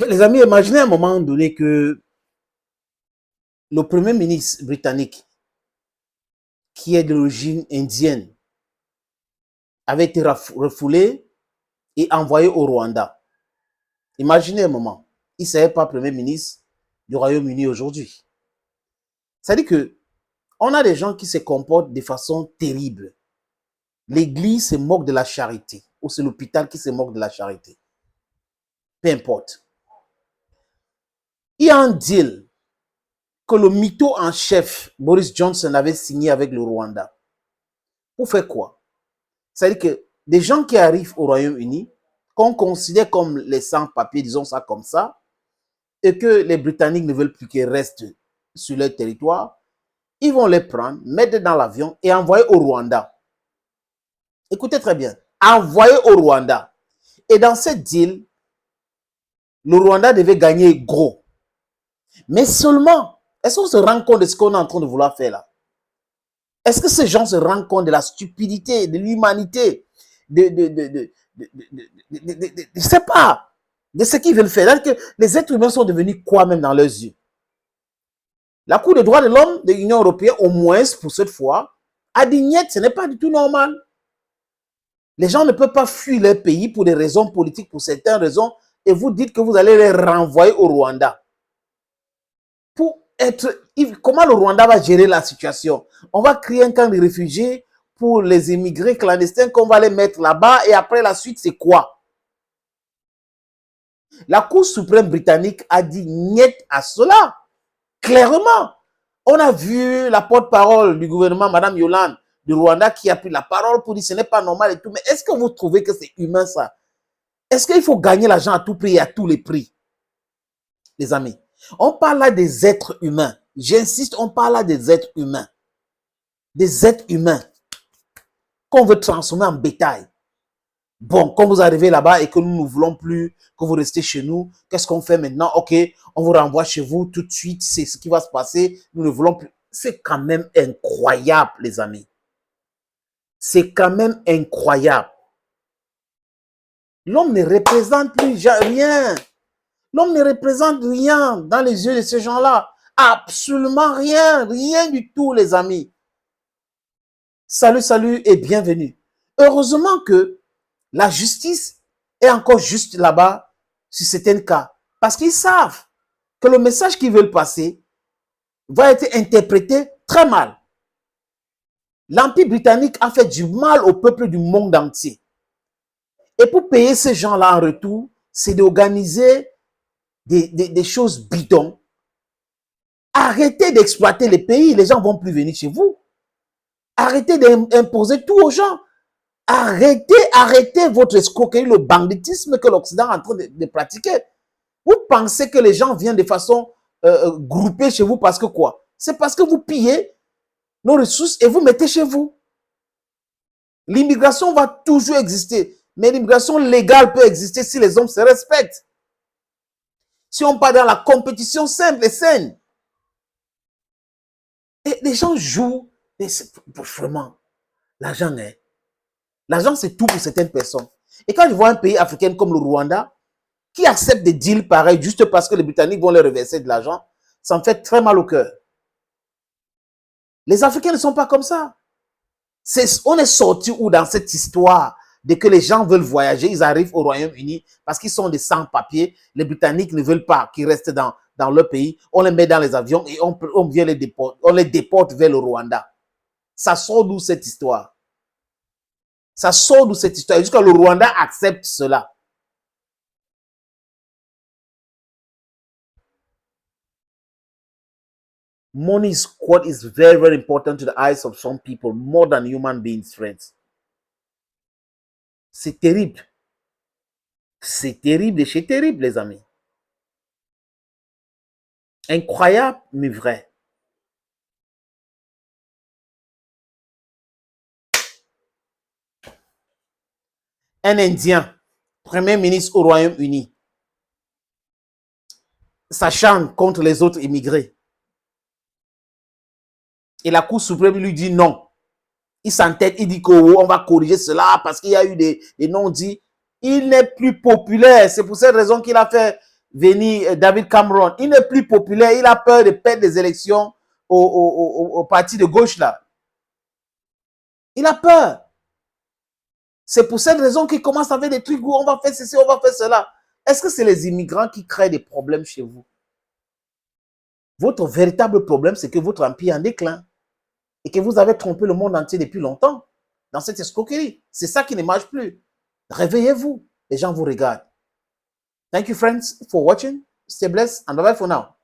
Les amis, imaginez à un moment donné que le premier ministre britannique, qui est d'origine indienne, avait été refoulé et envoyé au Rwanda. Imaginez un moment, il ne serait pas premier ministre du Royaume-Uni aujourd'hui. C'est-à-dire que on a des gens qui se comportent de façon terrible. L'église se moque de la charité, ou c'est l'hôpital qui se moque de la charité. Peu importe. Il y a un deal que le mytho en chef, Boris Johnson, avait signé avec le Rwanda. Pour faire quoi? C'est-à-dire que des gens qui arrivent au Royaume-Uni, qu'on considère comme les sans-papiers, disons ça comme ça, et que les Britanniques ne veulent plus qu'ils restent sur leur territoire, ils vont les prendre, mettre dans l'avion et envoyer au Rwanda. Écoutez très bien, envoyer au Rwanda. Et dans cette deal, le Rwanda devait gagner gros. Mais seulement, est-ce qu'on se rend compte de ce qu'on est en train de vouloir faire là? Est-ce que ces gens se rendent compte de la stupidité, de l'humanité, je ne sais pas, de ce qu'ils veulent faire? Que les êtres humains sont devenus quoi même dans leurs yeux? La Cour des droits de l'homme de l'Union européenne, au moins pour cette fois, a dit niet, ce n'est pas du tout normal. Les gens ne peuvent pas fuir leur pays pour des raisons politiques, pour certaines raisons, et vous dites que vous allez les renvoyer au Rwanda. Comment le Rwanda va gérer la situation? On va créer un camp de réfugiés pour les immigrés clandestins qu'on va les mettre là-bas, et après la suite, c'est quoi? La Cour suprême britannique a dit niet à cela. Clairement, on a vu la porte-parole du gouvernement, Madame Yolande, du Rwanda, qui a pris la parole pour dire que ce n'est pas normal et tout. Mais est-ce que vous trouvez que c'est humain ça? Est-ce qu'il faut gagner l'argent à tout prix et à tous les prix? Les amis, on parle là des êtres humains. J'insiste, on parle là des êtres humains. Des êtres humains qu'on veut transformer en bétail. Bon, quand vous arrivez là-bas et que nous ne voulons plus que vous restez chez nous, qu'est-ce qu'on fait maintenant? Ok, on vous renvoie chez vous tout de suite, c'est ce qui va se passer. Nous ne voulons plus. C'est quand même incroyable, les amis. C'est quand même incroyable. L'homme ne représente plus rien. L'homme ne représente rien dans les yeux de ces gens-là. Absolument rien. Rien du tout, les amis. Salut, salut et bienvenue. Heureusement que la justice est encore juste là-bas sur certains cas. Parce qu'ils savent que le message qu'ils veulent passer va être interprété très mal. L'Empire britannique a fait du mal au peuple du monde entier. Et pour payer ces gens-là en retour, c'est d'organiser des choses bidons. Arrêtez d'exploiter les pays, les gens ne vont plus venir chez vous. Arrêtez d'imposer tout aux gens. Arrêtez votre escroquerie, le banditisme que l'Occident est en train de pratiquer. Vous pensez que les gens viennent de façon groupée chez vous parce que quoi? C'est parce que vous pillez nos ressources et vous mettez chez vous. L'immigration va toujours exister, mais l'immigration légale peut exister si les hommes se respectent. Si on part dans la compétition simple et saine. Et les gens jouent, mais vraiment, l'argent, hein? L'argent, c'est tout pour certaines personnes. Et quand je vois un pays africain comme le Rwanda, qui accepte des deals pareils juste parce que les Britanniques vont leur reverser de l'argent, ça me fait très mal au cœur. Les Africains ne sont pas comme ça. On est sorti où dans cette histoire de que les gens veulent voyager, ils arrivent au Royaume-Uni parce qu'ils sont des sans-papiers. Les Britanniques ne veulent pas qu'ils restent dans leur pays. On les met dans les avions et on vient les déporter. On les déporte vers le Rwanda. Ça sort d'où cette histoire? Ça sort d'où cette histoire? Jusqu'à le Rwanda accepte cela. Money is what is very, very important to the eyes of some people, more than human beings, friends. C'est terrible. C'est terrible et c'est terrible, les amis. Incroyable, mais vrai. Un Indien, premier ministre au Royaume-Uni, s'acharne contre les autres immigrés. Et la Cour suprême lui dit non. Il s'entête, il dit qu'on va corriger cela parce qu'il y a eu des non-dits. Il n'est plus populaire. C'est pour cette raison qu'il a fait venir David Cameron. Il n'est plus populaire. Il a peur de perdre des élections au parti de gauche là. Il a peur. C'est pour cette raison qu'il commence avec des trucs où on va faire ceci, on va faire cela. Est-ce que c'est les immigrants qui créent des problèmes chez vous? Votre véritable problème, c'est que votre empire est en déclin et que vous avez trompé le monde entier depuis longtemps dans cette escroquerie. C'est ça qui ne marche plus. Réveillez-vous. Les gens vous regardent. Thank you, friends, for watching. Stay blessed and bye-bye for now.